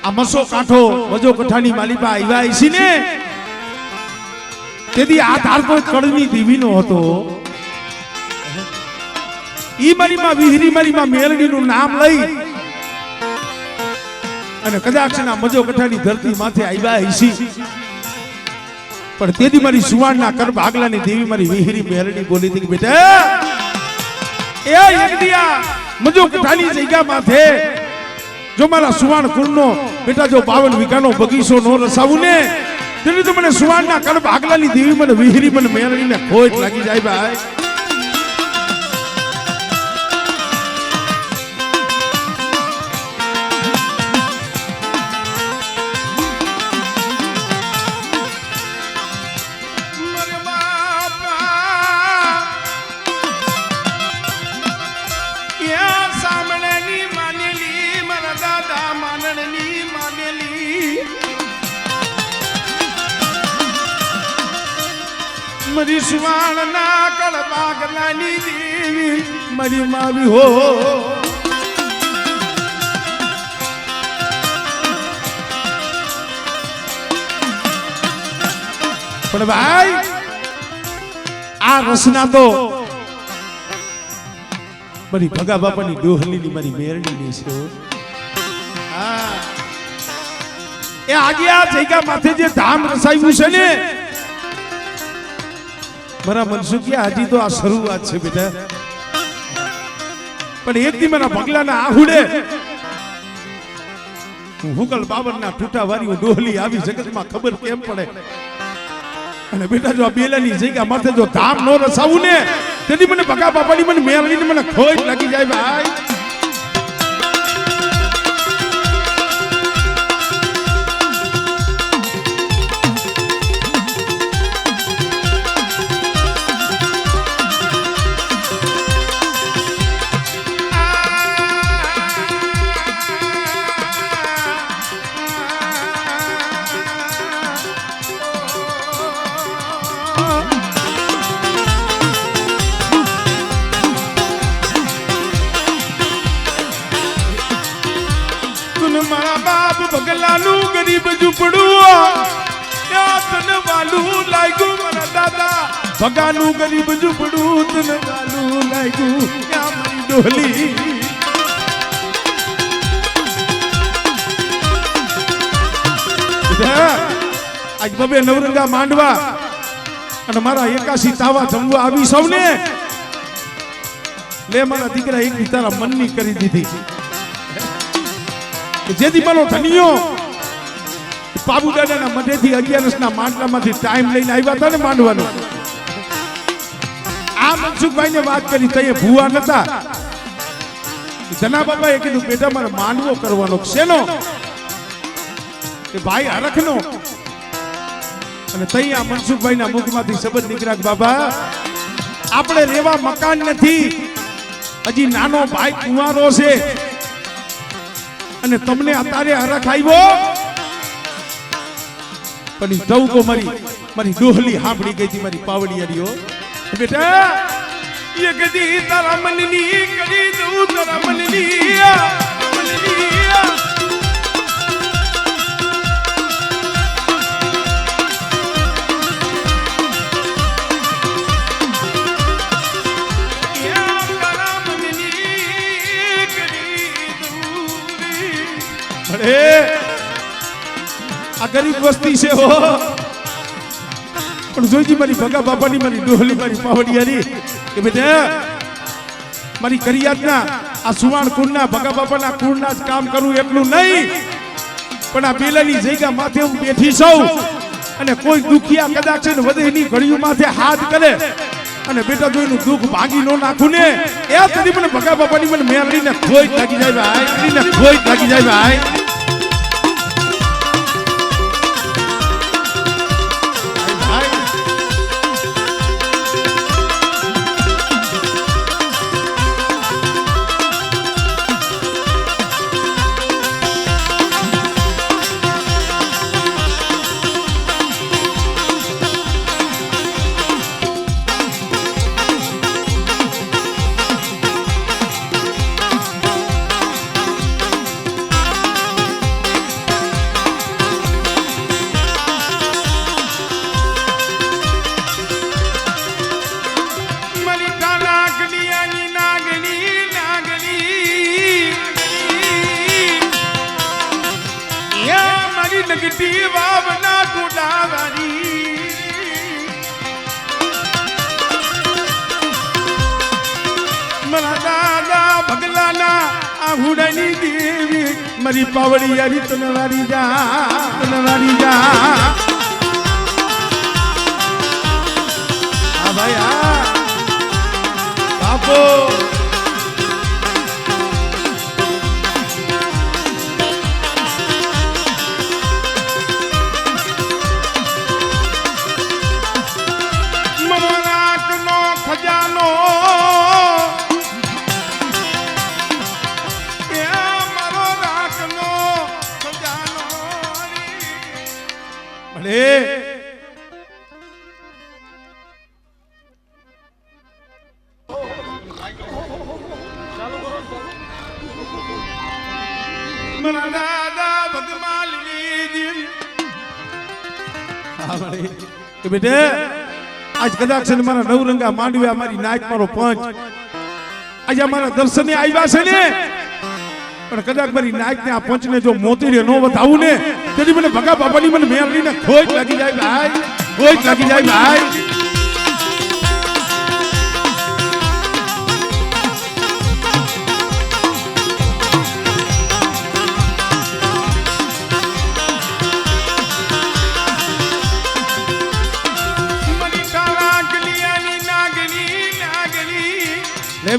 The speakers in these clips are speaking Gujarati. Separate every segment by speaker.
Speaker 1: આ મસો કાંઠો વજો કઠાની માલિપા આવ્યા છે ને તેથી આ ધાર તો કળની દેવીનો હતો. ઈ મારી માં વિહરી મારી માં મેરડીનું નામ લઈ અને કદાચ ના મજો કઠાની ધરતી માથે આવ્યા છે. પણ તેથી મારી સુવાણના કર ભાગલાની દેવી મારી વિહરી મેરડી બોલી હતી કે બેટા એ યજ્ઞિયા મજો કઠાની જગ્યા માથે જો મારા સુવાણ કુળનો બેટા જો 52 વીઘાનો બગીચો નો રસાવું ને તેથી તો મને સુવાણના કર ભાગલાની દેવી મને વિહરી મને મેરડીને ખોટ લાગી જાય ભાઈ. મારી સુવાણના કળ ભાગલાની દેવી મારી માવી હો. પણ ભાઈ આ રસના તો મારી ભગા બાપાની ડોહલીની મારી મેરડીની છે. હા એ આજે આ જગ્યા માથે જે ધામ રસાયું છે ને મારા મનસુખિયા હજી તો આ શરૂઆત છે બેટા. પણ એક દી મારા પગલાના આહુડે હુકલ બાબરના ટૂટા વાળી ડોહલી આવી જગતમાં ખબર કેમ પડે. અને બેટા જો આ બેલાની જગ્યા માથે જો ધામ નો રસાવું ને તેથી મને ભગા બાપાની મને મેળવીને મને ખોટ લાગી જાય ભાઈ. બગલાનું ગરીબ ઝૂંપડું તને વાલું લાગ્યું મારા દાદા. ભગાનું ગરીબ ઝૂંપડું તને વાલું લાગ્યું મારી ડોલી. આજ બબે નવરંગા માંડવા અને મારા 81 તાવા જમવા આવી સૌને લે મારા દીકરા એક તારા મનની કરી દીધી. જેથી મારો ધનિયો બાબુ દાદાના મઢેથી 11ના માંડલામાંથી ટાઈમ લઈને આવ્યા હતા ને માંડવાનો. આ મનસુખભાઈને વાત કરી તઈએ ભૂવા નતા. જના બાબાએ કીધું બેટા મારે માંડવો કરવાનો શેનો કે ભાઈ હરખનો. અને તઈ આ મનસુખભાઈના મુખમાંથી શબ્દ નીકળ્યા બાબા આપણે રેવા મકાન નથી, હજી નાનો ભાઈ કુંવારો છે અને તમને અત્યારે હરખ આવ્યો. પણ ઈ ટવકો મારી ડોહલી સાંભળી ગઈ હતી મારી પાવડિયારીઓ. બેટા એ કદી તારા મનની કરી દઉં તારા મનની આ ગરીબ વસ્તી છે હો. પણ જોઈજી મારી ભગા બાપાની મારી ડોહલી મારી પાવડિયારી કે બેટા મારી કરિયાતના આ સુવાણ કુળના ભગા બાપાના કુળના જ કામ કરું એટલું નહીં, પણ આ બેલાની જગ્યા માથે હું બેઠી છું અને કોઈ દુખિયા કદાચ ને વધેની ઘડીયું માથે હાથ કરે અને બેટા જોઈનું દુઃખ ભાગી નો નાખું ને એ તેથી મને ભગા બાપાની મને મેળવીને ખોટ લાગી જાય ભાઈ, ખોટ લાગી જાય ભાઈ. જગતી વાવના ટોડાવારી મારા દાદા ભગલાના આહુડાની દેવી મારી પાવડી યારી તનવારી જા હા ભાઈ હા બાપો ખજાનો એ મારો રાખનો ખજાનો ભલે મારા દાદા ભગવાન બેટે આજ કદાચ છે મારા નવરંગા માંડવ્યા મારી નાક મારો પંચ આજે મારા દર્શને આવ્યા છે ને પણ કદાચ મારી નાક ને આ પંચ ને જો મોતીરે નો વધાવું ને તેથી મને ભગા બાપાની મને મેળવી ને ખોટ લાગી જાય ભાઈ ખોટ લાગી જાય ભાઈ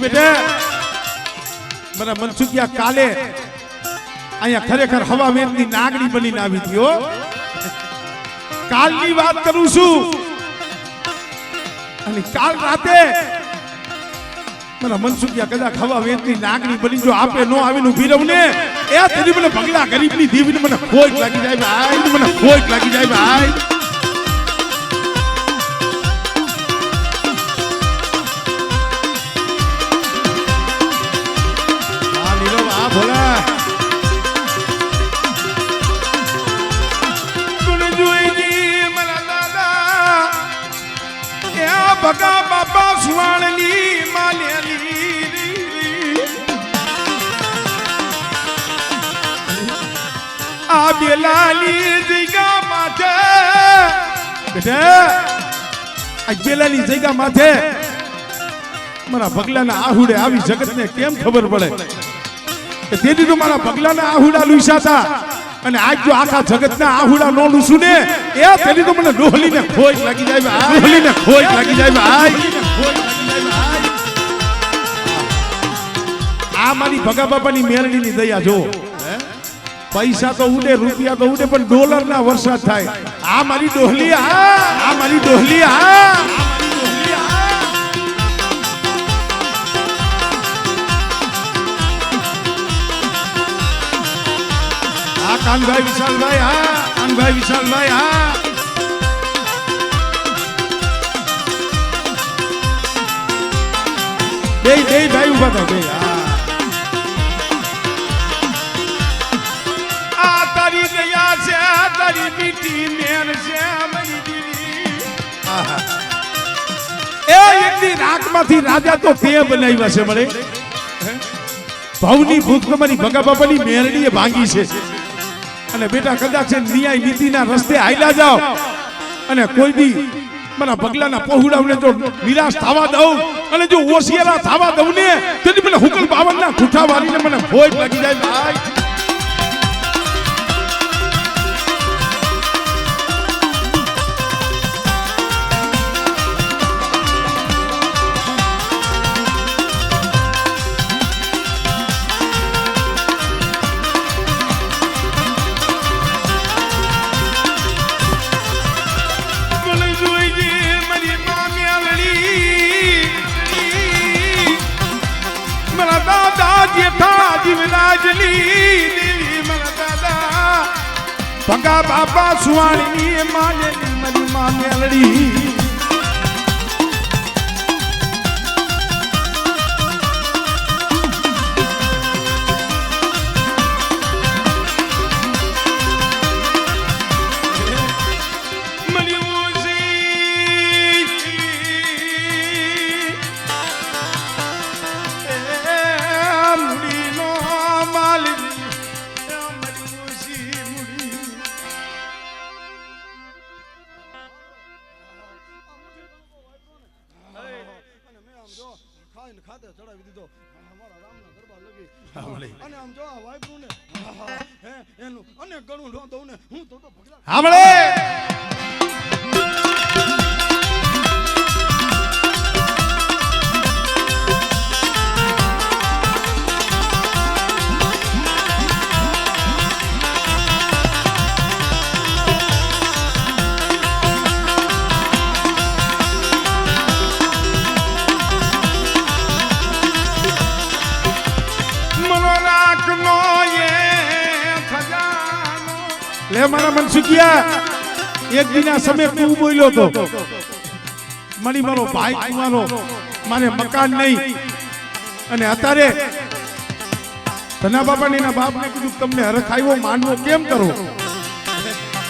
Speaker 1: બેટા મારા મનસુખિયા કાલે અહીંયા ખરેખર હવા વેદની નાગડી બનીને આવી હતી હો કાલની વાત કરું છું અને કાલ રાતે મારા મનસુખિયા કદાચ હવા વેદની નાગડી બની જો આપે નો આવીને ઉભી રહું ને એ તેની મને ભગલા ગરીબની દીવીને મને ખોટ લાગી જાય ભાઈ મને ખોટ લાગી જાય ભાઈ ભગા બાપા સુવાણની માલેલી આ બેલાલી જગ્યા માથે બેટા આ બેલાની જગ્યા માથે મારા ભગલાના આહુડે આવી જગતને કેમ ખબર પડે કે તેથી તો મારા ભગલાના આહુડા લુઈસા હતા અને આજ જો આખા જગતના આહુડા નો લૂસું ને એ તેની તો મને ડોહલીને ખોટ લાગી જાય ભાઈ ડોહલીને ખોટ લાગી જાય ભાઈ આ મારી ભગા બાપાની મેરડીની દયા જો પૈસા તો ઉડે રૂપિયા તો ઉડે પણ ડોલરના વરસાદ થાય આ મારી ડોહલી આ મારી ડોહલી કાનભાઈ વિશાલભાઈ હા કાનભાઈ વિશાલભાઈ હા બે ભાઈ ઉભા થા બે આ તારી દયા છે તારી મીઠી મેર છે મારી દીદી એ એકની રાખમાંથી રાજા તો તે બનાવ્યા છે મળે ભવની ભૂખ તમારી ભગા બાપાની મેરડીએ ભાંગી છે અને બેટા કદાચ ન્યાય નીતિના રસ્તે હાલ્યા જાઓ અને કોઈ દી મારા પગલાના પહોળાવને જો નિરાશ થવા દઉં અને જો ઓશિયારા થવા દઉં ને તેથી મને હુકલ બાવનના ઠૂઠા વાળીને મને ભોજ લાગી જાય ભાઈ ભગા બાપા સુવાણી માલેલી મારી માં મેલડી
Speaker 2: માથે ચડાવી દીધો અમારા રામના દરબાર લગી
Speaker 1: હા, ભલે.
Speaker 2: અને આમ જો આ વાઈફનું ને હે એનું અનેક ગણું ન દઉં ને હું તો ભગલા
Speaker 1: સાંભળે લે મારા મનસુખિયા એક દિના સમય તું બોલ્યો તો મારી મારો ભાઈ કુંવારો મારે મકાન નહીં અને અત્યારે ધના બાપાને એના બાપને કીધું તમને હરખ આવ્યો માંડવો કેમ કરો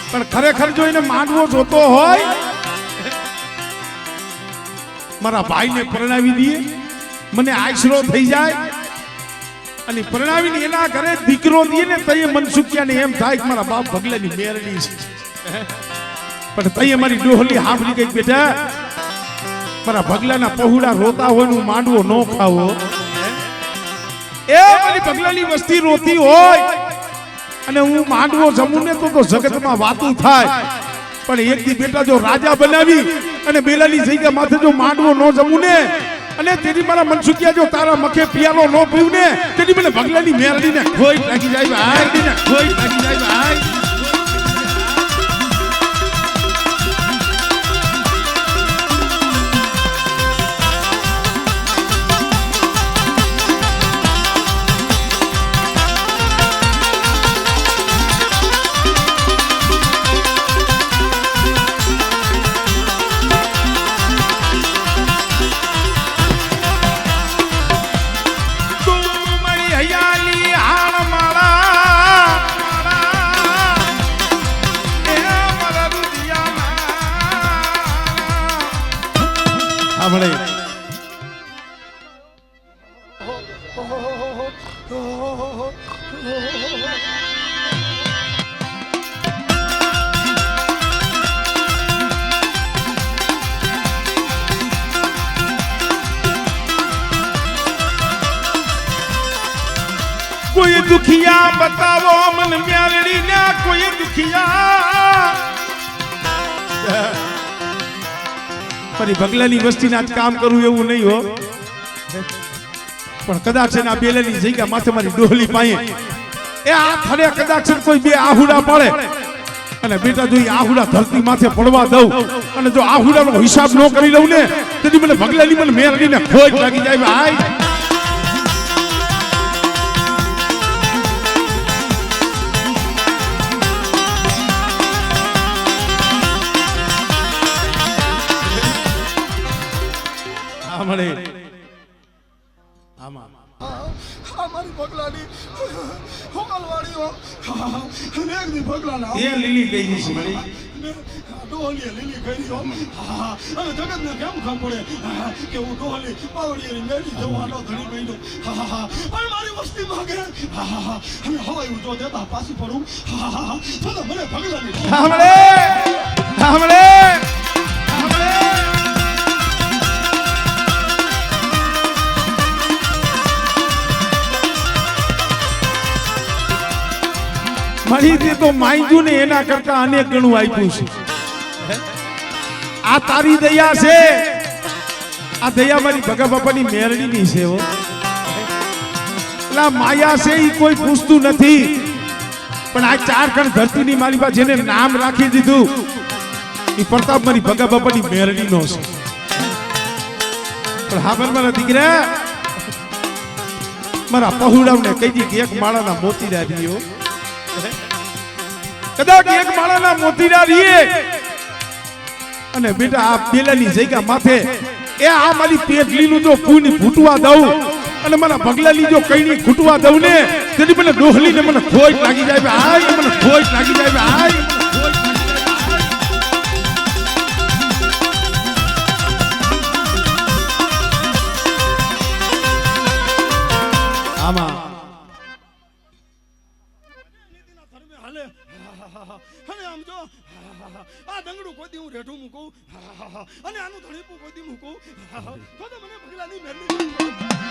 Speaker 1: પણ ખરેખર જો એને માંડવો જોતો હોય મારા ભાઈને પરણાવી દઈએ મને આશરો થઈ જાય અને પરણાવીને એના ઘરે દીકરો દે ને તઈએ મનસુખિયાને એમ થાય કે મારા બાપ ભગલાની મેરડી છે પણ તઈએ મારી ડોહલી સાંભળી ગઈ બેટા મારા ભગલાના પહોળા રોતા હોય નું માંડવો ન ખાવો એ મારી ભગલાની વસ્તી રોતી હોય અને હું માંડવો જમું ને તો જગતમાં વાતું થાય પણ એક દી બેટા જો રાજા બનાવી અને બેલાની જગ્યા માથે જો માંડવો ન જમું ને અને તેની મારા મનસુખિયા જો તારા મખે પિયાલો ન પીવું ને તેની મને ભગલાની મેરડી ને ખોઈ લાગી જાય ભાઈ ને ખોઈ લાગી જાય ભાઈ સાંભળે કોઈ દુખિયા બતાવો મન મ્યાલડી ને કોઈ દુખિયા ફરી ભગલાની વસ્તીના જ કામ કરવું એવું નહીં હો પણ કદાચ એના બેલાની જગ્યા માથે મારી ડોહલી પાએ એ આ થડે કદાચ કોઈ બે આહુડા પડે અને બેટા જો આહુડા ધરતી માથે પડવા દઉં અને જો આહુડાનો હિસાબ ન કરી લઉં ને તેથી મને ભગલાની મને મેરડીને ખોટ લાગી જાય ભાઈ મળે આમાં
Speaker 2: અમારી ભગલાની હોકલવાડીઓ એક દી ભગલાના
Speaker 1: એ લીલી ગઈ છે મળી
Speaker 2: ડોહલી લીલી ગઈ હો અને જગતને કેમ ખબર પડે કે હું ડોહલી પાવડીની મેળી જવાનો ધણી બન્યો પણ મારી વસ્તી માંગે અને હવાઈ જો દેતા પાછી પડું તો મને ભગલાની
Speaker 1: સાંભળે સાંભળે મારી દે તો માંગ્યું ને એના કરતા અનેક ગણું આપ્યું છે આ તારી દયા છે આ દયા મારી ભગા બાપાની મેરડીની છે હો એટલે માયા છે એ કોઈ પૂછતું નથી પણ આ ચાર ખણ ધરતીની મારી પાસે જેને નામ રાખી દીધું એ પ્રતાપ મારી ભગા બાપાની મેરડીનો છે પણ હા મારા દીકરા મારા પહોળાવને કહી દીધી એક માળાના મોતીડા દીયો કદાચ એક માળાના મોતીડા રીએ અને બેટા આ બેલાની જગ્યા માથે એ આ મારી પેટલીનું જો કુની ફૂટવા દઉં અને મારા ભગલાની જો કઈની ફૂટવા દઉં ને તેથી મને ડોહલીને મને ખોટ લાગી જાય ભાઈ મને ખોટ લાગી જાય ભાઈ આમાં
Speaker 2: હાલે અને આમ જો આ ડંગડું કોઈ દી હું રેઠું મૂકું અને આનું ધણીપું કોઈ દી મૂકું તો મને ભગલાની મહેરબાની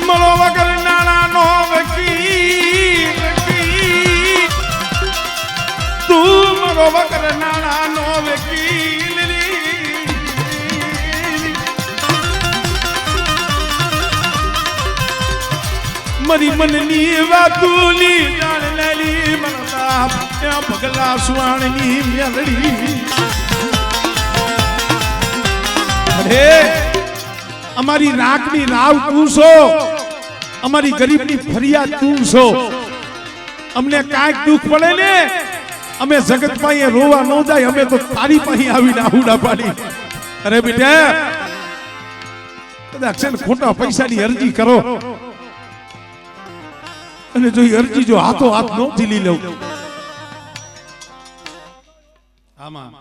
Speaker 1: મળો વગર નાણા નો વકીલ તું મળો વગર નાણા નો વકીલ મરી મનની વાતુલી જાણ લેલી મનતા ભગલા સુવાણની મેલડી અરે અમારી રાકની રાવ તું છો અમારી ગરીબની ફરિયાદ તું છો અમને કાંઈક દુઃખ પડે ને અમે જગત પાસે રોવા ન જાય અમે તો તારી પાસે આવીને આહુડા પાડી અરે બેટા કદાચ છે ને ખોટા પૈસાની અરજી કરો અને જો અરજી જો હાથો હાથ નો ઝીલી લઉં આમાં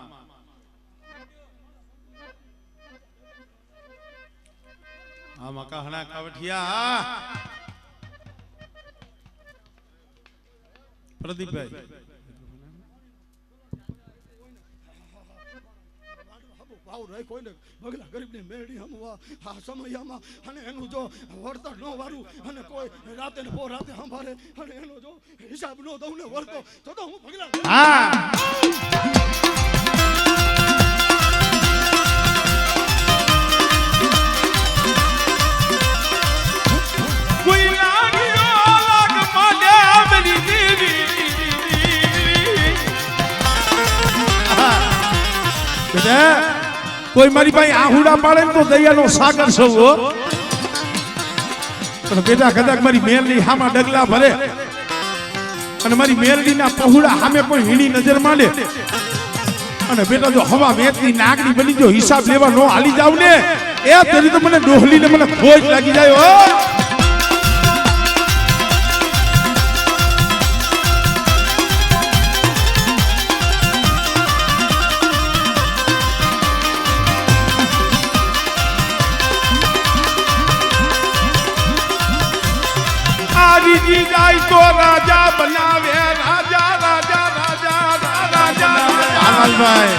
Speaker 1: આમાં કહણા કાવઠિયા પ્રદીપભાઈ
Speaker 2: ભાવ રહે કોઈને ભગલા ગરીબની મેળી હમવા આ સમયમાં અને એનું જો વળતર ન વારું અને કોઈ રાતે ને પો રાતે સંભાળે અને એનો જો હિસાબ ન દઉં ને વળતો તો હું ભગલા
Speaker 1: કોઈ મારી પાસે આહુડા પાડે તો દયાનો સાગર સૌ પણ બેટા કદાચ મારી મેલની હામાં ડગલા ભરે અને મારી મેલડીના પહોળા સામે કોઈ હીણી નજર માંડે અને બેટા જો હવા વેચની નાગની બની જો હિસાબ લેવા નો હાલી જાવ ને એ તેરી તો મને ડોહલીને મને ખોજ લાગી જાય હો जी जाय तो राजा बनावे राजा राजा राजा राजा आनंद भाई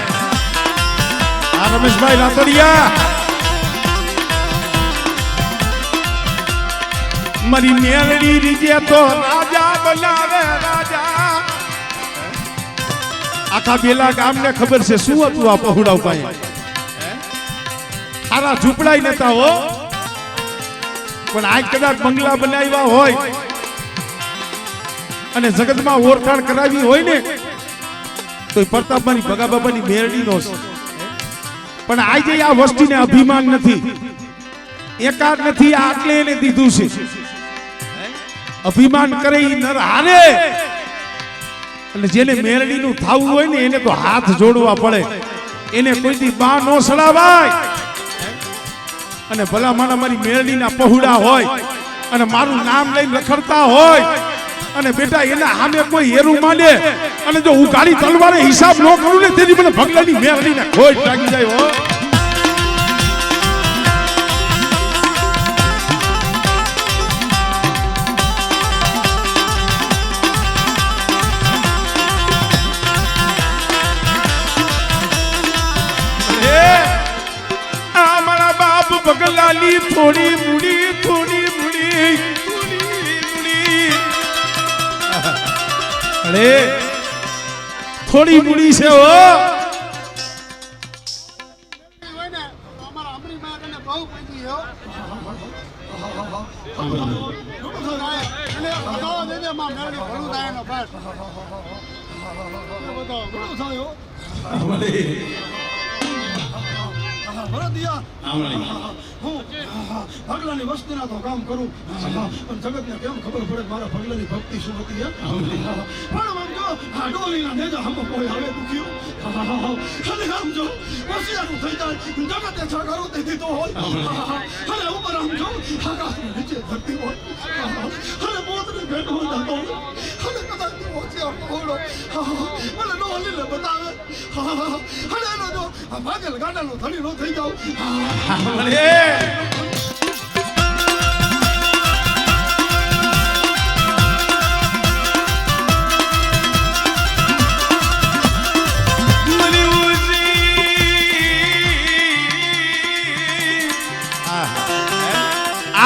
Speaker 1: रमेश भाई लातड़िया मरी मेलड़ी रीजे तो राजा बनावे राजा आखा बेला गाम ने खबर से શું હતું આ પહોળા પાસે સારા ઝૂંપડાઈ નતા હો પણ આ કદાચ બંગલા બનાવ્યા હોય અને જગતમાં ઓળખાણ કરાવી હોય ને તો પ્રતાપમાની ભગા બાબાની મેરડીનો છે પણ આજે આ વસ્તીને અભિમાન નથી એકાદ નથી આટલે એને દીધું છે અભિમાન કરે ઈ નર હારે અને જેને મેરડીનું થાવું હોય ને એને તો હાથ જોડવા પડે એને કોઈથી બા નો સડાવાય અને ભલા માના મારી મેરડીના પહોળા હોય અને મારું નામ લઈને રખડતા હોય અને બેટા એના સામે કોઈ હેરું માંડે અને જો હું ગાડી તલવારે હિસાબ ન કરું ને તેની મને ભગલાની મેરડીને ખોજ લાગી જાય હો મારા બાપ ભગલાની થોડી મૂડી અરે થોડી મૂડી છે હો
Speaker 2: ભગલાની વસ્તીના તો કામ કરું પણ જગતને કેમ ખબર પડે મારા ભગલાની ભક્તિ શું હતી પણ આમ જો ડોલીના નેજા હમ કોઈ આવે દુખ્યું અને આમ જો વસિયાનું થઈ જાય જગતે છાગરો તેથી તો હોય અને ઉપર આમ જો આકાશની નીચે ધરતી હોય અને પોતની ભેટ હોય જતો અને કદાચ વસિયા પહોળો મને ડોલીને બતાવે અને એનો જો ભાગેલ ગાડાનો ધણી નો થઈ જાવ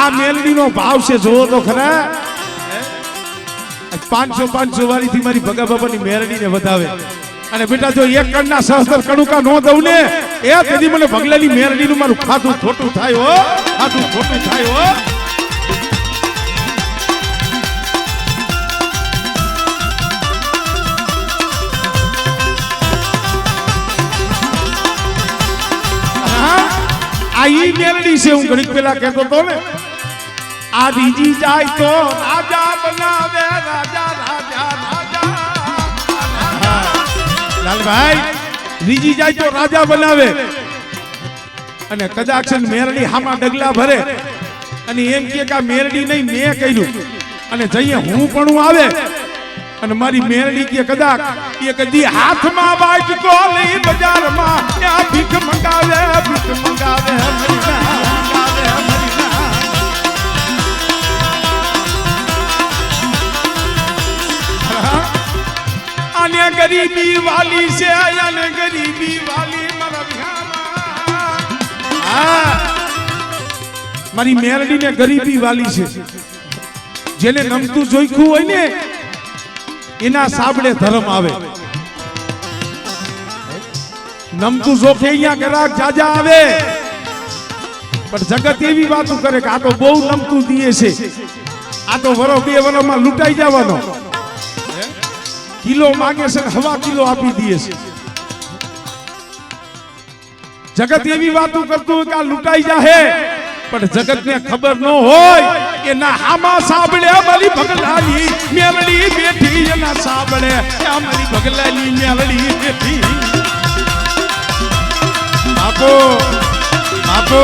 Speaker 1: આ મેલડીનો ભાવ છે જોવો તો ખરા 500 વાળીથી મારી ભગા બાપાની મેરડીને વધાવે અને બેટા જો એક કણના સહસ્ત્ર કણુકા નો દઉં ને એ તેથી મને ભગલાની મેરડીનું મારું ખાધું ખોટું થાય હો ખાધું ખોટું થાય હો આ ઈ મેરડી છે હું ઘડીક પેલા કહેતો તો ને આ રીજી જાય તો રાજા બનાવે રાજા રાજા રાજા લાલભાઈ રીજી જાય તો રાજા બનાવે અને કદાચ મેરડી હામાં ડગલા ભરે અને એમ કે આ મેરડી નહીં મેં કર્યું અને જઈએ હું પણ આવે અને મારી મેરડી કે કદાચ એ કદી હાથમાં વાટકો લઈ બજારમાં આ ભીખ મંગાવે અને ગરીબી વાલી છે અને ગરીબી વાલી મારા મારી મેરડીને ગરીબી વાલી છે જેને નમતું જોઈખું હોય ને એના સાબડે ધર્મ આવે નમતું જોખે અહીંયા ગ્રાહક જાજા આવે પણ જગત એવી વાતો કરે કે આ તો બહુ નમતું દીએ છે આ તો વરો 2 વરોમાં લૂંટાઈ જવાનો કિલો માંગે છે હવા કિલો આપી દે છે જગત એવી વાતો કરતું કે આ લૂંટાઈ જાહે પણ જગતને ખબર ન હોય કે ના હામાં સાંભળે મારી ભગલાની મેલડી બેઠી એના સાંભળે મારી ભગલાની મેલડી બેઠી આપો આપો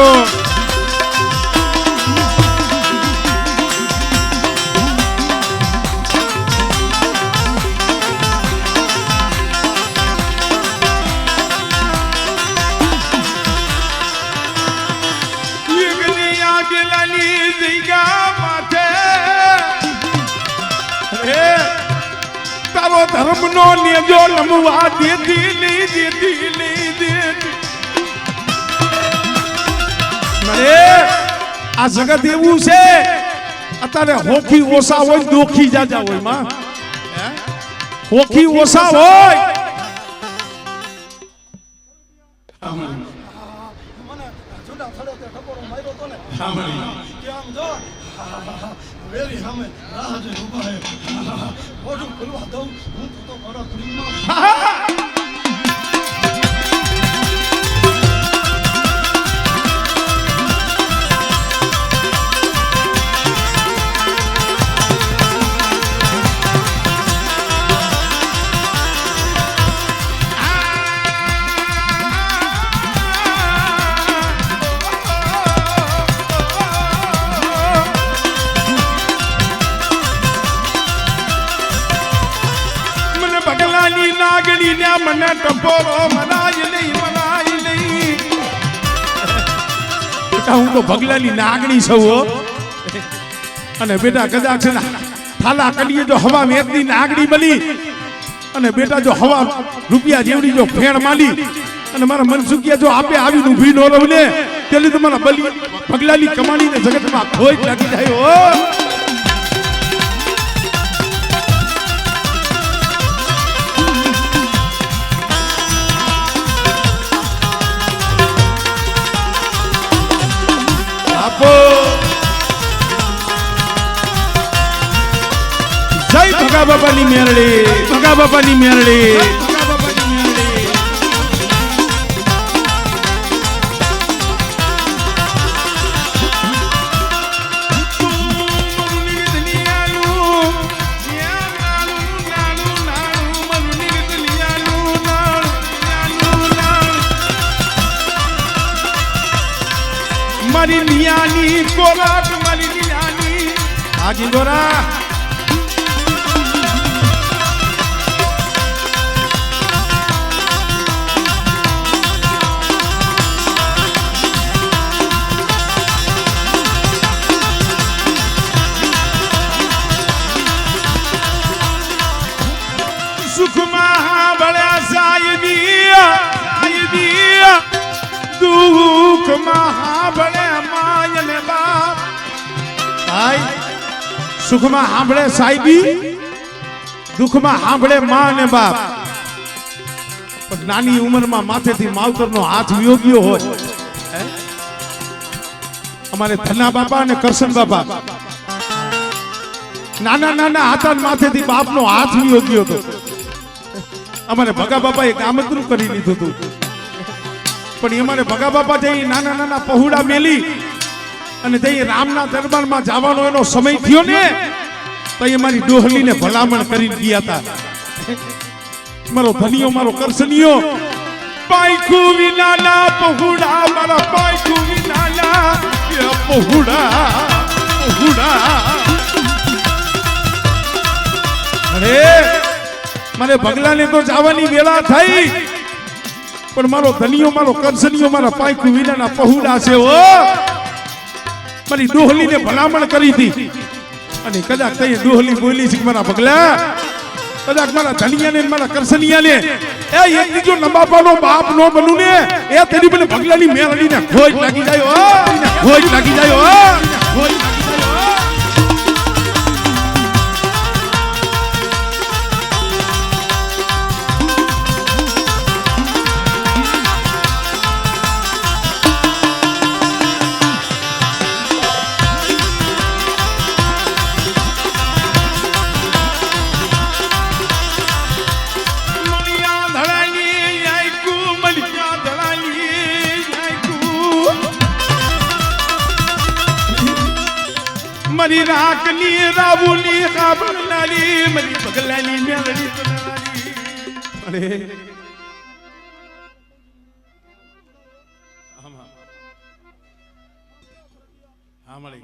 Speaker 1: તારો ધર્મ નો નેજો નમવા દેતી મને આ જગત એવું છે અત્યારે હોખી ઓછા હોય દોખી જાજા હોય માં હોખી ઓછા હોય
Speaker 2: વેરી સામે રાહ જોઈને ઊભા હે મોઢું ખુલવા દઉં હું તો મારા પ્રેમમાં મને ટપોરો મનાય નહીં બેટા હું તો ભગલાની નાગણી છું અને બેટા કદાચ થાલા કડીએ જો હવા વેચની નાગણી બની અને બેટા જો હવા રૂપિયા જેવડી જો ફેણ માલી અને મારા મનસુખિયા જો આપે આવીને ઊભી ન રહું ને તેલી તમારા બલી ભગલાની કમાણીને જગતમાં ખોઈ લાગી જાય હો જય ભગા બાપાની મેરડી ભગા બાપાની મેરડી મારી નિયાની કોરાટ મારી નિયાની આજી ગોરા સુખમાં બળ્યા સાહેબી દુઃખમાં બળ્યા માય ને બાપ
Speaker 1: ભાઈ સુખમાં સાંભળે સાહેબી, દુઃખમાં સાંભળે માં અને બાપ. પણ નાની ઉંમરમાં માથેથી માવતરનો હાથ વિયોગ્યો હોય. અમારે ધના બાપા અને કરશન બાપા નાના નાના હાથા માથેથી બાપનો હાથ વિયોગ્યો હતો. અમારે ભગા બાપાએ કામતરું કરી લીધું હતું. પણ અમારે ભગા બાપા જઈ નાના નાના પહોળા મેલી અને જઈ રામના દરબારમાં જવાનો એનો સમય થયો ને તો એ મારી ડોહલીને ભલામણ કરીને ગયા હતા. મારો ધનિયો મારો કરસનિયો પાઈકુ વિનાના પહોળા મારા પાઈકુ વિનાના પહોળા પહોળા. અરે મારે ભગલાને તો જવાની વેળા થઈ પણ મારો ધનિયો મારો કરસનિયો મારા પાઈકુ વિનાના પહોળા છે. ઓ મારી ડોહલીને ભલામણ કરી હતી અને કદાચ તઈ ડોહલી બોલી છે મારા ભગલા, કદાચ મારા ધનિયાને મારા કરસનિયાને એ એક બીજો નબાપાનો બાપ નો બનું ને એ તેરી મને ભગલાની મેળડીને ખોજ લાગી જાય. ઓ ખોજ લાગી જાય. ઓ ખોજ લાગી જાય. મારી રાખની રાવુની ખાબરનારી મારી પગલાની મેલડી બનારી. અરે હા મળી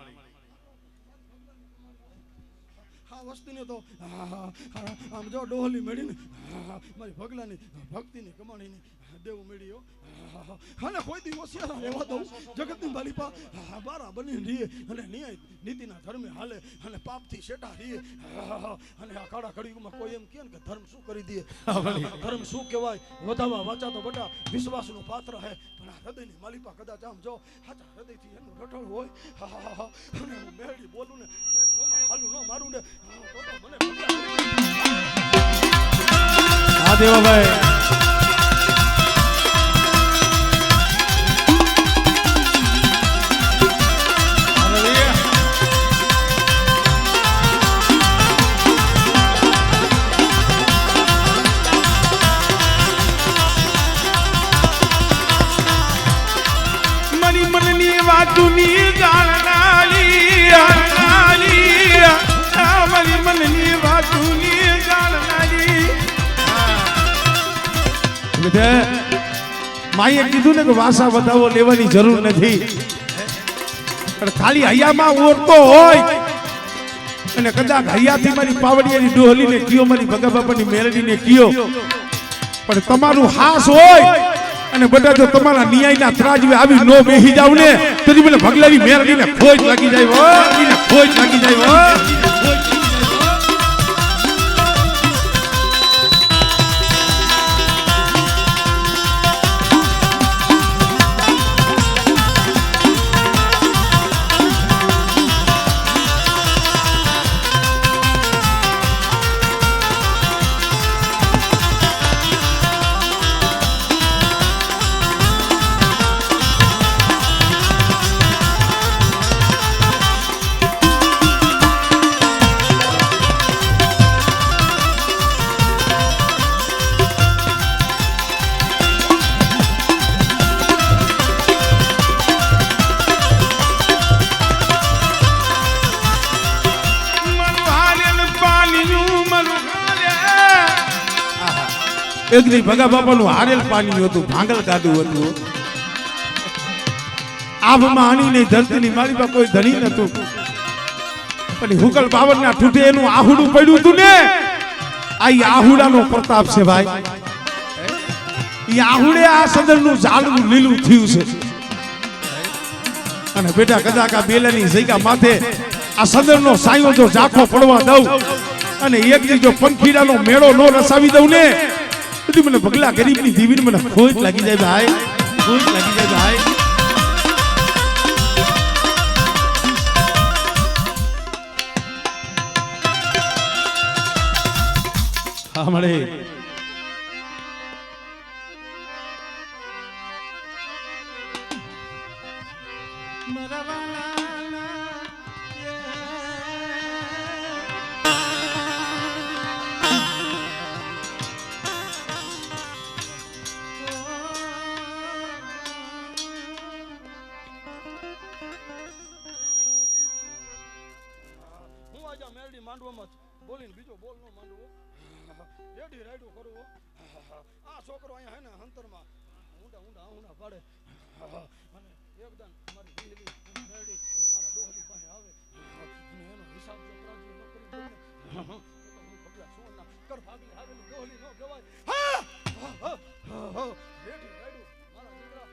Speaker 2: આ વસ્તીને તો આમ જો ડોહલી મેળીને મારી ભગલાની ભક્તિની કમાણીની દેવું મેળ્યો અને કોઈ દી હોશિયાર રહેવા દઉં જગતની બાલીપા બારા બની રહીએ અને ન્યાય નીતિના ધર્મે હાલે અને પાપથી શેટા રહીએ અને આ કાળા કળિયુગમાં કોઈ એમ કહે ને કે ધર્મ શું કરી દે. ધર્મ શું કહેવાય? વધાવા વાંચા તો બટા વિશ્વાસનું પાત્ર હે પણ આ હૃદયની માલિપા કદાચ આમ જો હાચા હૃદયથી એનું રટણ હોય અને હું મેળી બોલું ને હાલું ન મારું ને તો મને
Speaker 1: હા દેવાભાઈ વાતુની જાણનારી મારી મનની વાતુની જાણનારી. માઈએ કીધું ને કે વાસા વધાવો લેવાની જરૂર નથી પણ ખાલી હૈયામાં ઓરતો હોય અને કદાચ હૈયાથી મારી પાવડિયાની ડોહલીને કયો મારી ભગા બાપાની મેરડીને કયો પણ તમારું હાસ હોય અને બધા જો તમારા ન્યાયના ત્રાજવે આવી નો બેહી જાવ ને તેથી મને ભગલાની મેરડીને ખોજ લાગી જાય. ખોજ લાગી જાય. એકદી ભગા બાપાનું હારેલ પાણી હતું, ભાંગલ ગાડું હતું. આભમાં આણીને ધરતીની મારી પાસે કોઈ ધણી નતું પણ હુકલ બાવરના ઠૂઠે એનું આહુડું પડ્યું હતું ને આ આહુડાનો પ્રતાપ છે ભાઈ. ઈ આહુડે આ સદરનું ઝાડનું લીલું થયું છે અને બેટા કદાચ આ બેલાની જગ્યા માથે આ સદરનો સાયો જો ઝાંખો પડવા દઉં અને એકદી જો પંખીડાનો મેળો નો રસાવી દઉં ને તો મને ભગલા ગરીબની દીવીને મને ખોજ લાગી જાય ભાઈ. ખોજ લાગી જાય ભાઈ. મળે
Speaker 2: હું આજે મેલડી માંડવામાં બોલીને બીજો બોલ નો માંડવો રેડી રાઈડો કરવો આ છોકરો અહીંયા હે ને હંતરમાં ઊંડા ઊંડા ઊંડા પાડે અને એકદમ મારી દીકરી અને મેલડી અને મારા ડોહલી પાસે આવે અને એનો હિસાબ જો પ્રાજી ન કરી દઉં ને તો હું પગલા સોના કર ભાગલી આવેલી ડોહલી ન કહેવાય રેડી રાઈડો મારા દીકરા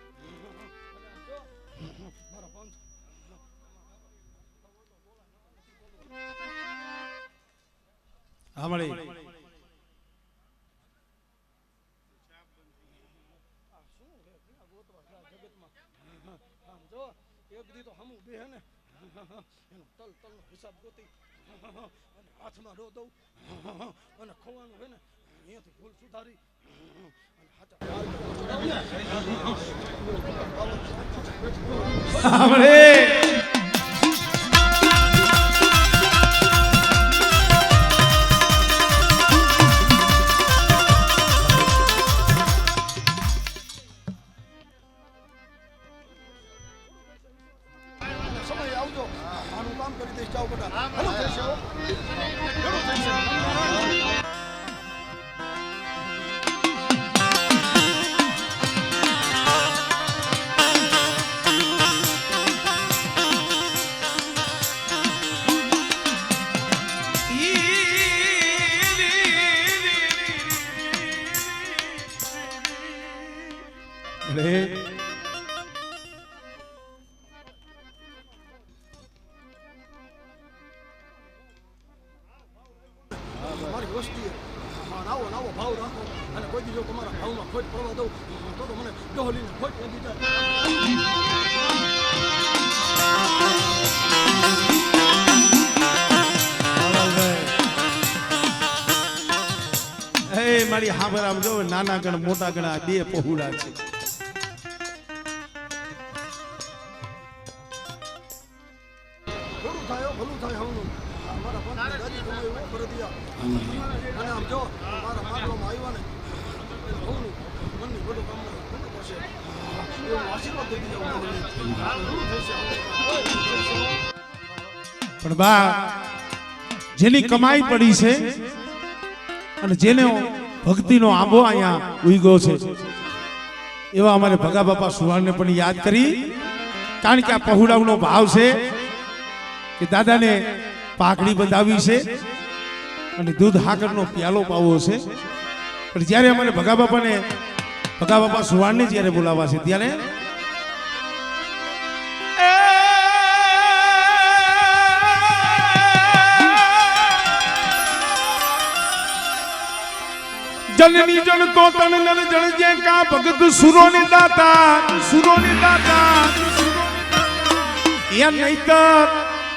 Speaker 2: અને આમ જો મારા પંચ
Speaker 1: મળે
Speaker 2: એક દી તો હમું બે ને એનો તલ તલનો હિસાબ ગોતી અને હાથમાં રો દઉં અને ખોવાનું હોય ને અહીંયાથી ભૂલ સુધારી અને
Speaker 1: મળે
Speaker 2: સમય આવજો આનું કામ કરી દઈશ જાઓ બધા ઘણું થશે ઘણું થશે મારી વસ્તી નાવો નાવો ભાવ રાખો અને કોઈ દી જો તમારા ભાવમાં ખોટ પડવા દઉં તો મને ડોહલીને ખોટ નથી
Speaker 1: એ મારી હાબર આમ જો નાના ગણ મોટા ગણ આ બે પહોળા છે
Speaker 2: થોડું થાય ભલું થાય હવનું મારા પંચ ગાડી કમાયું ભરદિયા અને આમ જો મારા માટલામાં આવ્યા ને હવનું મનની બધું કામ ઘણું કરશે એવું આશીર્વાદ દઈ દીધા ઘણું થશે
Speaker 1: પણ બા જેની કમાઈ પડી છે અને જેને ભક્તિનો આંબો અહીંયા ઉગ્યો છે એવા અમારે ભગા બાપા સુવાળને પણ યાદ કરી કારણ કે આ પહોળાનો ભાવ છે કે દાદાને પાઘડી બંધાવી છે અને દૂધ હાકરનો પ્યાલો પાવો છે પણ જ્યારે અમારે ભગા બાપા સુવાળને જ્યારે બોલાવા છે ત્યારે જનની જન તો તન નર જણ જે કા ભગત સુરોની દાતા એ નહીતર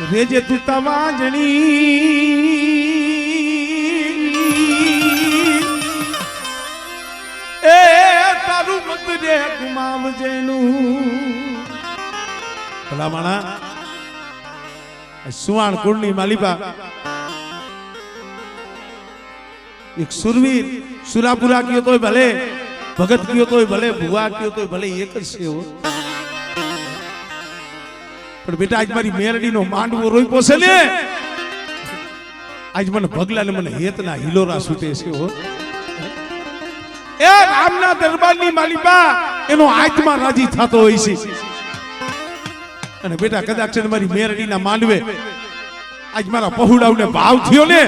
Speaker 1: રેજે તું તવાજણી એ તારું મત રે ગુમાવજેનું ભલા માણા સુવાણ કુળની માલિપા એક સુરવીર સુરાપુરા કયો તોય ભલે ભગત કયો તોય ભલે ભુવા કયો તોય ભલે એક જ છે પણ બેટા આજ મારી મેરડીનો માંડવો રોઈપો છે ને આજ મને ભગલા ને મને હેતના હિલોરા છૂટે છે એ રામના દરબારની માલિકા એનો આત્મા રાજી થતો હોય છે અને બેટા કદાચ મારી મેરડીના માંડવે આજ મારા પહોળાઓને ભાવ થયો ને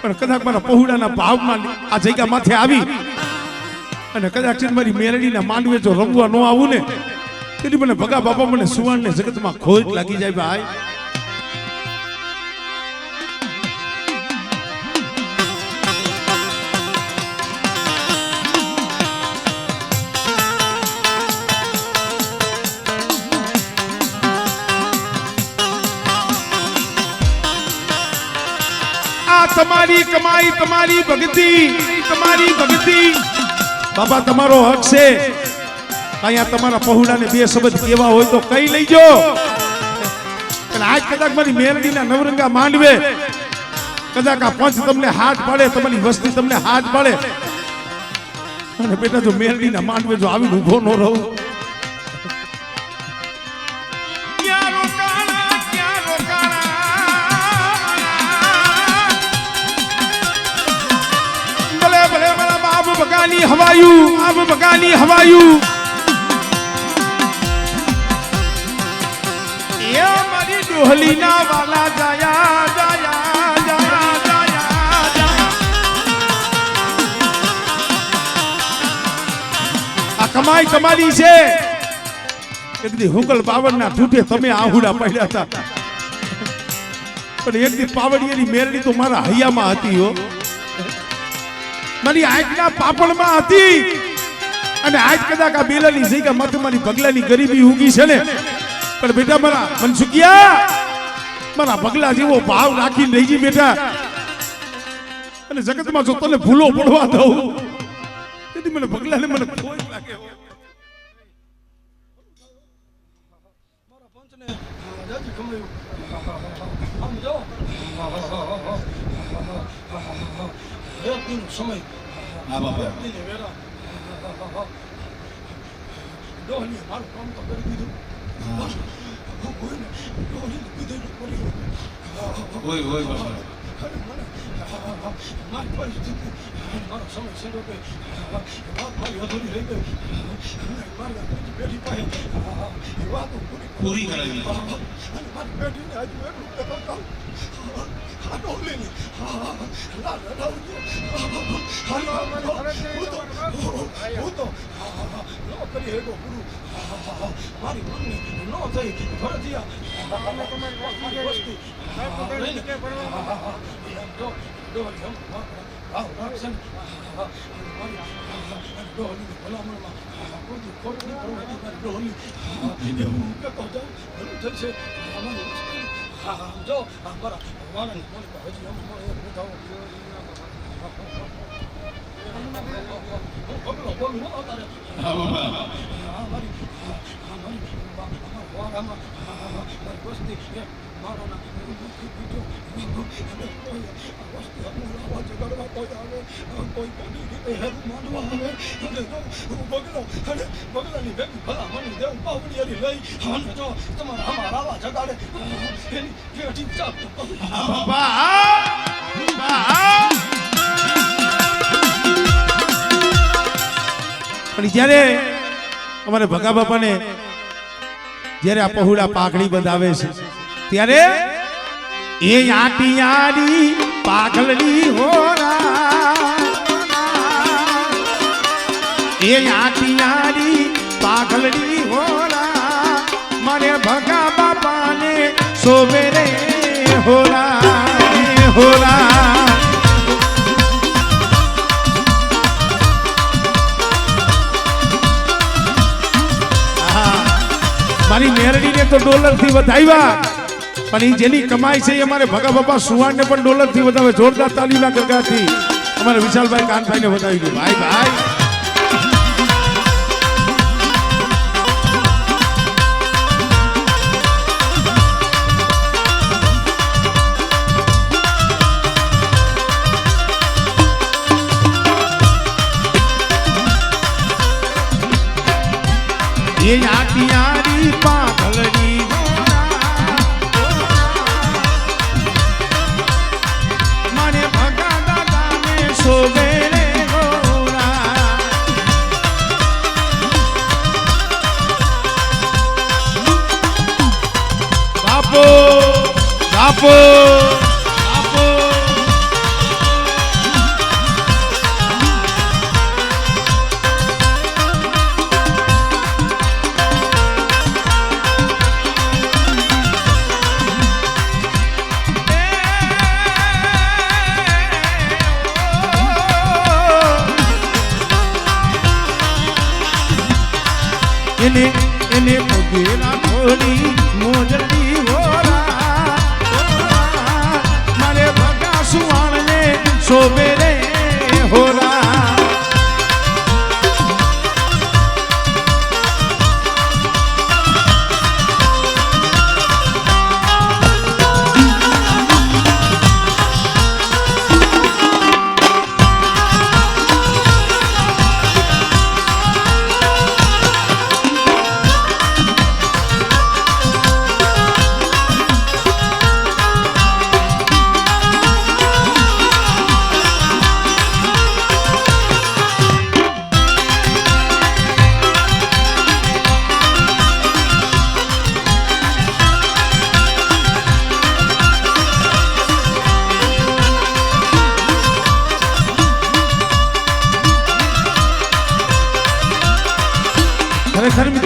Speaker 1: પણ કદાચ મારા પહોળાના ભાવમાં આ જગ્યા માથે આવી અને કદાચ મારી મેરડીના માંડવે જો રમવા ન આવું ને તેથી મને ભગા બાપા મને સુવાણને જગતમાં ખોટ લાગી જાય ભાઈ તમારી કમાઈ, તમારી ભક્તિ, તમારી ભક્તિ. બાબા તમારો હક છે. અહીંયા તમારા પહોળાને બે શબ્દ કેવા હોય તો કઈ લઈજો. અને આજ કદાચ મારી મેરડીના નવરંગા માંડવે કદાચ આ પંચ તમને હાથ પાડે, તમારી વસ્તી તમને હાથ પાડે, અને બેટા જો મેરડીના માંડવે જો આવીને ઉભો ન રહો, ભલે ભલે મારા બાપ બગાની હવાયું, આબ બગાની હવાયું. એ મારી ડોહલીના વાલા જાયા જાયા જાયા જાયા જાયા. આ કમાઈ તમારી છે. એક દી હુકલ બાવળના ઠૂઠે તમે આહુડા પડ્યા હતા, પણ એક દી પાવડિયાની મેરડી તો મારા હૈયામાં હતી હો, મારી આંખના પાપણમાં હતી. અને આજ કદાચ આ બેલાની જગ્યા માથે મારી પગલાની ગરીબી ઉગી છે ને, પણ બેટા મારા મનસુખિયા મારા પગલા જેવો ભાવ રાખીને રહી જી બેટા. અને જગતમાં જો તને ભૂલો પડવા દઉં તેથી મને પગલાને મને કોઈ લાગે.
Speaker 2: મારા પંચને જાજી કમાયું. આમ જો એક દિન સમય,
Speaker 3: હા બાપા,
Speaker 2: એક દિને વેરા ડોહલીએ મારું કામ તો કરી દીધું. હું કોઈને ડોહલીને કીધેલું કરી.
Speaker 3: ઓય ઓય બાપા,
Speaker 2: મારી પરિસ્થિતિ, મારો સમય છેડો કે વાત મારી અધૂરી રહી ગઈ. મારી ત્રીજી પેઢી પાસે એ વાતો
Speaker 3: પૂરી કરાવી.
Speaker 2: અને મારી પેઢીને હજુ એટલું કહેતો કહું, આ ડોહલીને લાલ રડાવજો. હું તો ન કરી હેગો પૂરું. મારી મનની ન થઈ ફરજિયા વસ્તુ
Speaker 1: પણ જ્યારે અમારે ભગા બાપાને જ્યારે આ પહોળા પાઘડી બંધાવે છે ત્યારે એ આટિયારી પાઘડી હોરા, એ આટિયારી પાઘડી હોરા, મારે ભગા બાપાને શોભે રે હોરા હોરા. મારી મેરડીને તો ડોલરથી વધાવ્યા, પણ એ જેની કમાઈ છે એ અમારે ભગા બાપા સુવાણને પણ ડોલરથી વધાવે. જોરદાર તાલીમના ગરગાથી અમારે વિશાલભાઈ કાનભાઈને વધાવી દો. ભાઈ ભાઈ એ આટિયારી પાઘલડી મારે ભગા દાદાને શોભે રે ગોરા. બાપો બાપો બાપો એને એને પગેરા ખોલી મોજડી હોરા, મારે ભગા સુવાણને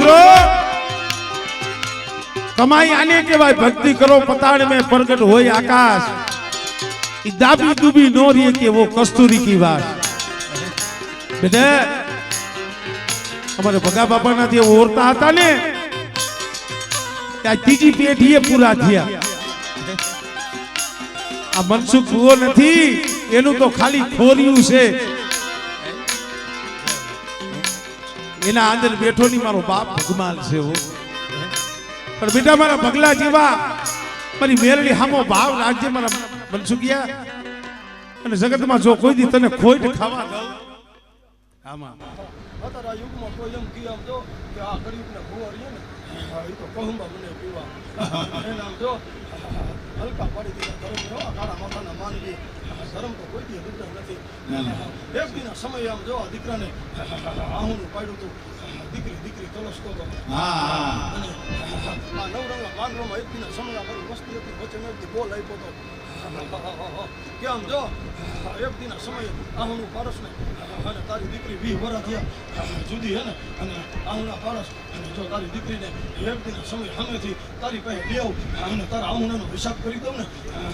Speaker 1: દીકરો કમાઈ આને કહેવાય ભક્તિ કરો પતાળ में प्रगट હોય આકાશ ઈ દાબી દુબી નો રે કે वो કસ્તુરી की વાત બેટા અમારે ભગા બાપા ના જે ઓરતા હતા ને ત્યાં ત્રીજી પેઢીએ પૂરા થયા આ મનસુખ ભૂવો નથી એનું તો ખાલી ખોરિયું છે એના અંદર બેઠો ની મારો બાપ ભગવાન છે હો પણ બેટા મારા પગલા જેવા મારી મેરડી હામો ભાવ રાખજે મારા મનસુખિયા અને જગતમાં જો કોઈ દી તને ખોટ ખાવા દઉં આમાં
Speaker 2: અત્યારના યુગમાં કોઈ એમ કી આમ જો કે આ ગરીબને ભૂવા રહીએ ને એ તો કહુંબા મને પીવા એને આમ જો હલકા પાડી દીધા ધર્મ જો આ કાળા માથાના માનવી ધર્મ તો કોઈ દી હલતા નથી એક દીના સમય આમ જો આ દીકરાને આહુનું પાડ્યું હતું દીકરી તલસતો હતો અને આ નવરંગા માંડવામાં એક દીના સમય આ મારી વસ્તી હતી વચ્ચે મેં બોલ આપ્યો હતો કે આમ જો એક દીના સમયે આહુનું પારસને અને તારી દીકરી 20 વર્ષ થયા જુદી હે ને અને આહુના પારસ અને જો તારી દીકરીને એક દીના સમય સામેથી તારી પાસે લેવ અને તારા આહુનાનો હિસાબ કરી દઉં ને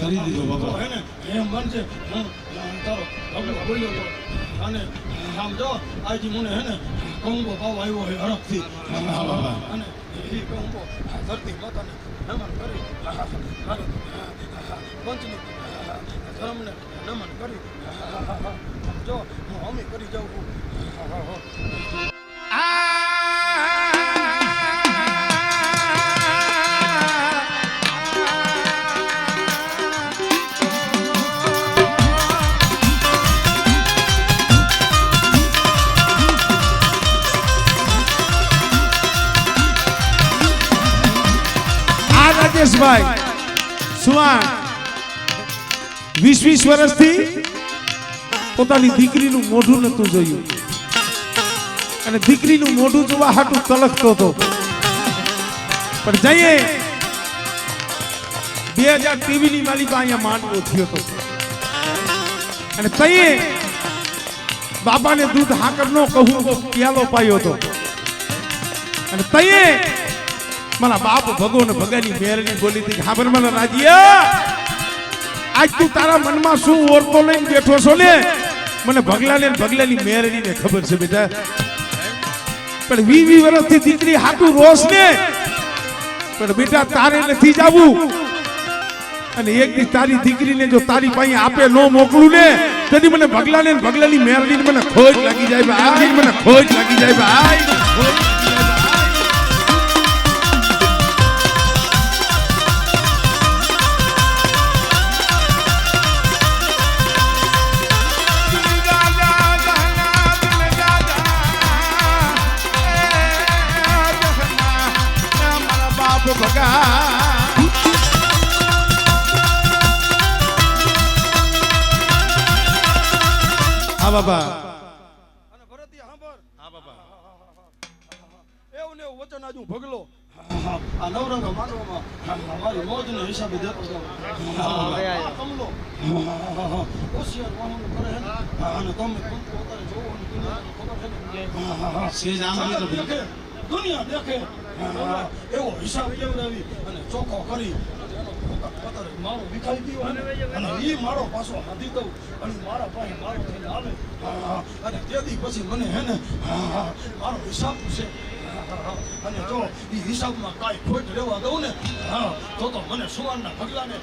Speaker 3: કરી દીધો બાપા
Speaker 2: હે ને એમ બનશે તારો ભગલો બોલ્યો તો અને આમ જો આજે મને હે ને કંગો ભાવ આવ્યો હોય હરખથી અને એ કંગો ધરતી માતાને નમન કરી પંચની ધર્મને નમન કરી જો હું અમી કરી જાઉં છું
Speaker 1: રાજેશભાઈ સુવાણ 20 વર્ષથી પોતાની દીકરીનું મોઢું નતું જોયું અને દીકરીનું મોઢું જોવા હાટું તલકતો હતો પણ જઈએ 2000 ટીવી ની માલિકા અહીંયા માંડવો થયો હતો અને તઈએ બાબાને દૂધ હાકર નો કહું તો પ્યાલો પાયો હતો અને તઈએ મારા બાપ ભગવાન ભગાની મેરની બોલી હતી હા પણ મને રાજીયા આજ તું તારા મનમાં શું ઓરતો લઈને બેઠો છો ને મને ભગલાની મેરડીને ખબર છે બેટા પણ 20 વર્ષથી દીકરી હાટું રોસ ને પણ બેટા તારે નથી જાવું અને એક દી તારી દીકરીને જો તારી પાસે આપે નો મોકલું ને તેથી મને ભગલાની મેરડીને મને ખોજ લાગી જાય ભાઈ મને ખોજ લાગી જાય ભાઈ હા બાબા
Speaker 2: અને ભરતી સાંભળ હા બાબા એવું ને એવું વચન આજુ ભગલો આ નવરંગા માંડવામાં મારી મોજને હિસાબે દેતો હતો કમલો હોશિયાર વાહન કરે છે અને તમે પોતાને જોવો
Speaker 3: સેજ આમ આવી તો
Speaker 2: દુનિયા દેખે એવો હિસાબ કેવડાવી અને ચોખ્ખો કરી મારો વિખાઈ ગયો અને એ મારો પાછો હાથી દઉં અને મારા પાસે મારો થઈને આવે અને તેથી પછી મને હે ને મારો હિસાબ પૂછે અને જો એ હિસાબમાં કાંઈ ખોટ લેવા દઉં ને તો મને સુવારના ભગલાને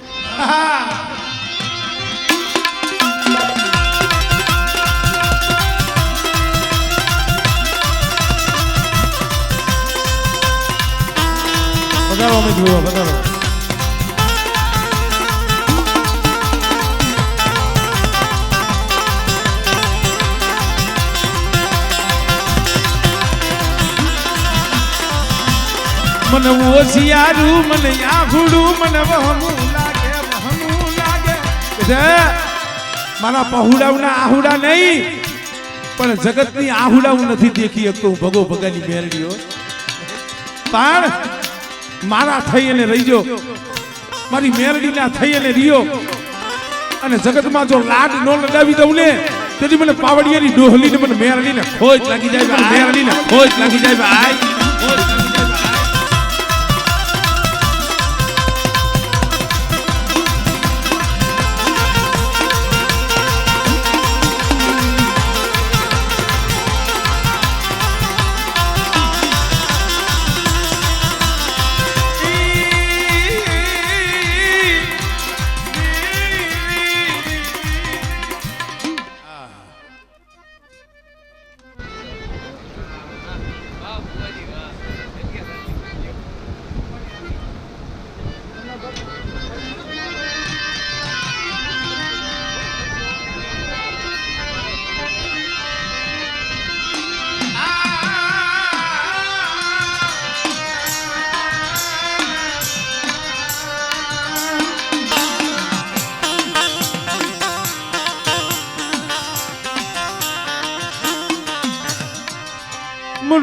Speaker 1: બગાડો અમે જુઓ બગાડો મને ઓશિયારું મને આહુડું મને વહમું લાગે મારા પહુડાવના આહુડા નહીં પણ જગતની આહુડા હું નથી દેખી શકતો હું ભગો ભગાની મેરડીઓ પણ મારા થઈ અને રહીજો મારી મેરડીના થઈ અને રહ્યો અને જગતમાં જો લાડ નો લગાવી દઉં ને તેથી મને પાવડિયાની ડોહલીને મને મેરડીને ખોજ લાગી જાય ભાઈ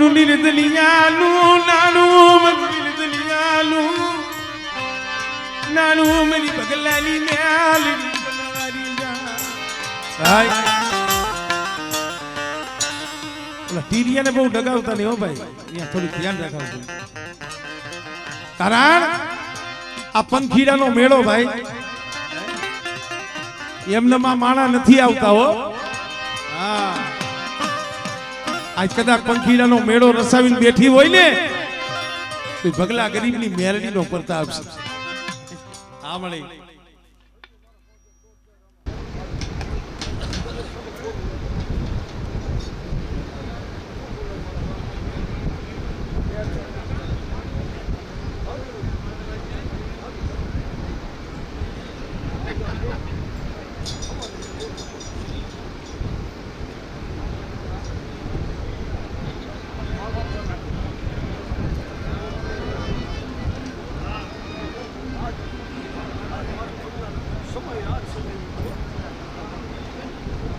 Speaker 1: મગનું નિર્દલિયાનું નાનું મગનું નિર્દલિયાનું નાનું મેરી બગલાની મ્યાલડી બનાવારી જા ભાઈ ઓલા ટીરિયાને બહુ ડગાવતા નહીં હો ભાઈ અહીંયા થોડું ધ્યાન રાખવું કારણ આ પંખીડાનો મેળો ભાઈ એમનામાં માણા નથી આવતા હો હા આજ કદાચ પંખીડાનો મેળો રસાવીને બેઠી હોય ને તો ભગલા ગરીબની મેરડીનો પ્રતાપ છે આ મળી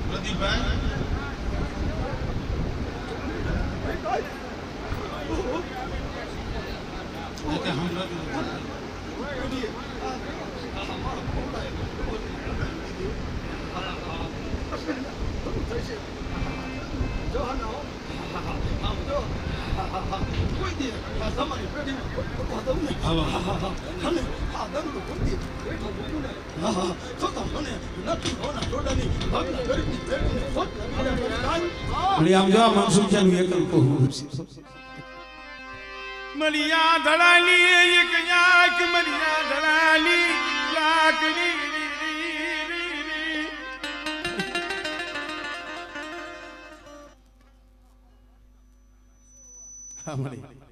Speaker 3: પ્રદીપભાઈ મલિયા ધડાલી એક યાક મલિયા ધડાલી લાકડી
Speaker 1: હા મળી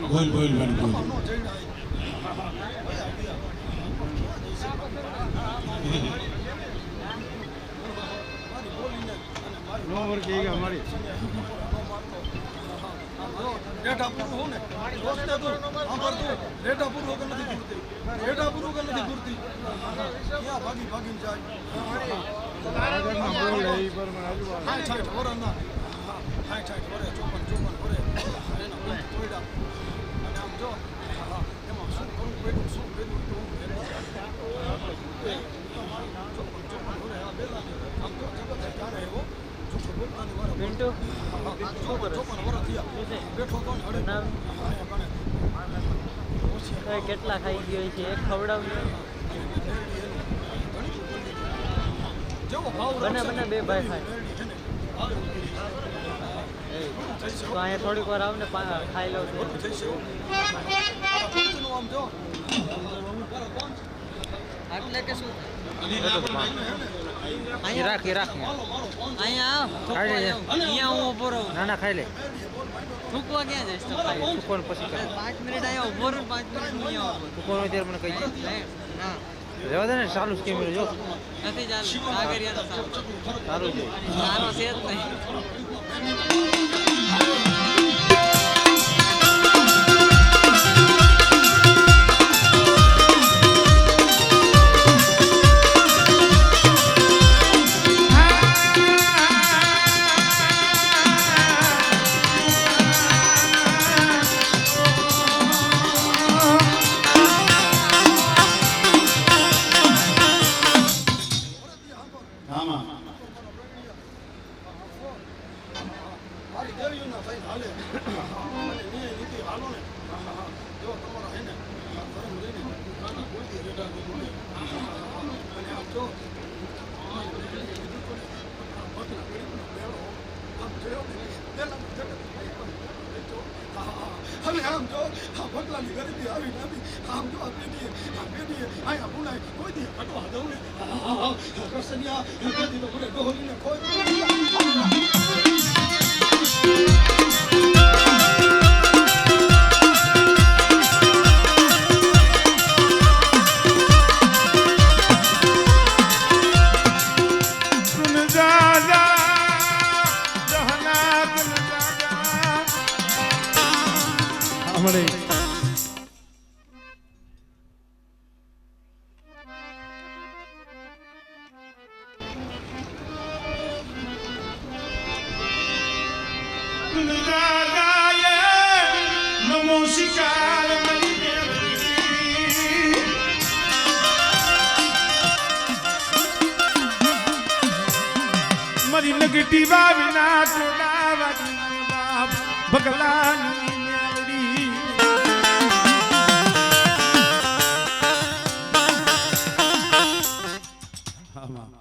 Speaker 3: બોલ બોલ બોલ
Speaker 2: રેટા પૂરું હોને દોસ્તે તું આંબર તું રેટા પૂરું વગર નથી પૂરતી રેટા પૂરું વગર નથી પૂરતી ક્યાં ભાગી ભાગીને જાય હાય છાય વરના હાય છાય વરે ચોપન વરે એના બંધ કોયડા અને આમ જો એમાં શું કરું પેડું શું પેડું ચોપન વરે આ બેલા આમ તો જગત જાણે એવો મિન્ટુ ચોપન વર થયા બેઠો તો
Speaker 4: કેટલા ખાઈ ગયો છે એક ખવડાવ્યો બને બે ભાઈ ખાય તો અહીંયા થોડીક વાર આવ ને ખાઈ લઉં એટલે કે શું અહીંયા રાખ અહીંયા અહીંયા હું ઉભો રહું ના ખાઈ લે થૂકવા ક્યાં જઈશ તો થૂકવાનું પછી 5 મિનિટ અહીંયા ઉભો રહું 5 મિનિટ અહીંયા થૂકવાનું ત્યારે મને કહી ના રહેવા દે ને ચાલુ જ કેમેરો જો નથી ચાલુ કાગરિયાનો ચાલુ છે સારો છે જ નહીં
Speaker 2: મારી આમ જો આ ભગલાની ગરીબી આવી નથી આમ જો આ પેઢીએ અહીંયા પુનાય કોઈ દી હટવા દઉં ને કૃષ્ણિયા કદી તો મને ડોહલીને કોઈ
Speaker 3: નમો શિકાર મારી નગટી વાવિના ટોડા વાગી બાપ ભગલાની મેલડી આમાં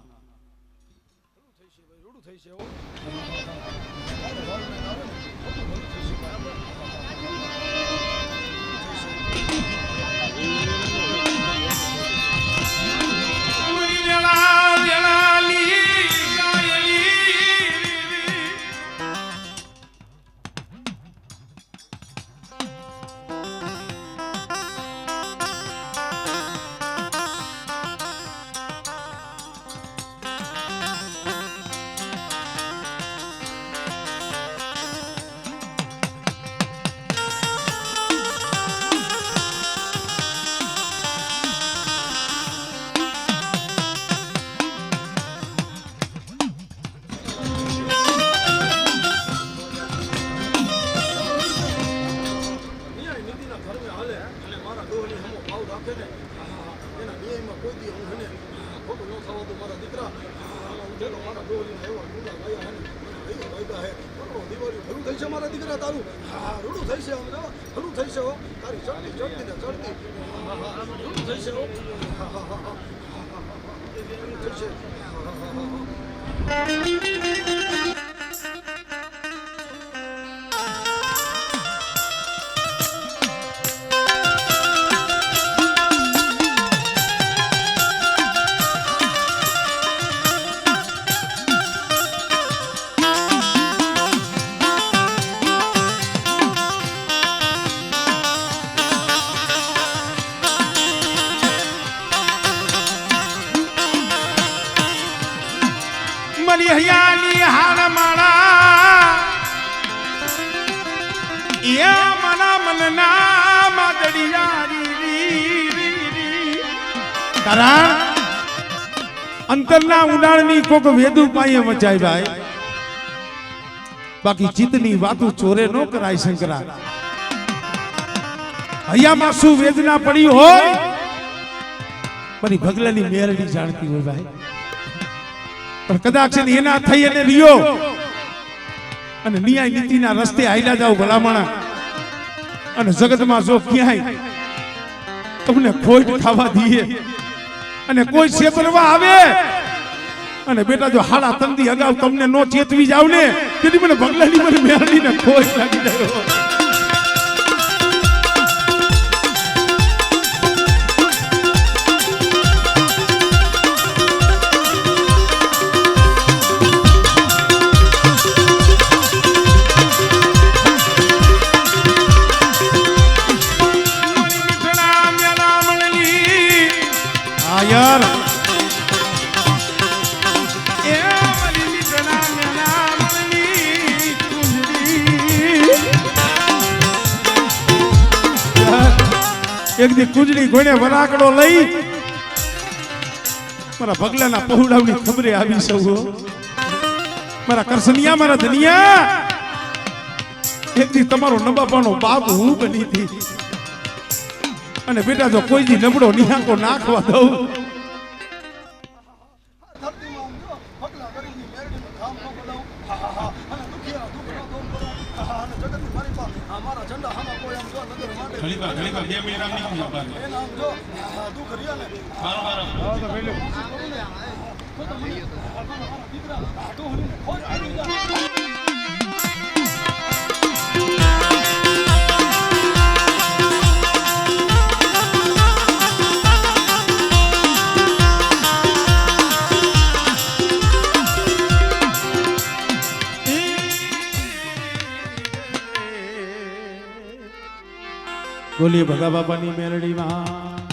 Speaker 2: રૂડું થઈ છે મારા દીકરા તારું રૂડું થઈ છે રૂડું થઈ છે તારી ચડતી ચડતી ને ચડતી રૂડું થઈ છે રૂડું થઈ છે
Speaker 3: હૈયાની હાર માળા એ મના મનના માદડિયારી કારણ અંતરના ઉડાણની કોક વેદુ પાયે વચાય ભાઈ બાકી ચિત્તની વાતો ચોરે નો કરાય શંકરા હૈયામાં શું વેદના પડી હોય મારી ભગલાની મેરડી જાણતી હોય ભાઈ પણ કદાચ એના થઈ અને રહ્યો અને ન્યાય નીતિના રસ્તે આયલા જાવ ભલામણા અને જગતમાં જો ક્યાંય તમને ખોટ ખાવા દઈએ અને કોઈ છેતરવા આવે અને બેટા જો હાડા તંદી અગાઉ તમને નો ચેતવી જાવ ને તેથી મને ભગલાની મને મેરડીને ખોટ લાગી જાય यार એક દી કુંજડી ગોણે વરાકડો લઈ મારા ભગલાના પહોળાવની ખબરે આવી સૌ મારા કરસનિયા મારા ધનિયા એક દી તમારો નબાપાનો બાપ હું બની હતી અને બેટા જો કોઈ દી નબળો નિહાકો નાખવા દઉં
Speaker 1: ઘણી વાર 2 મિનિટ આમ નીકળી બહાર
Speaker 2: એના જો દુખ રહ્યા ને
Speaker 1: બાર
Speaker 2: હા તો પહેલે દીકરા ડોહલીને ખોજ આવી જાય
Speaker 3: બોલીએ ભગા બાપાની મેરડીમાં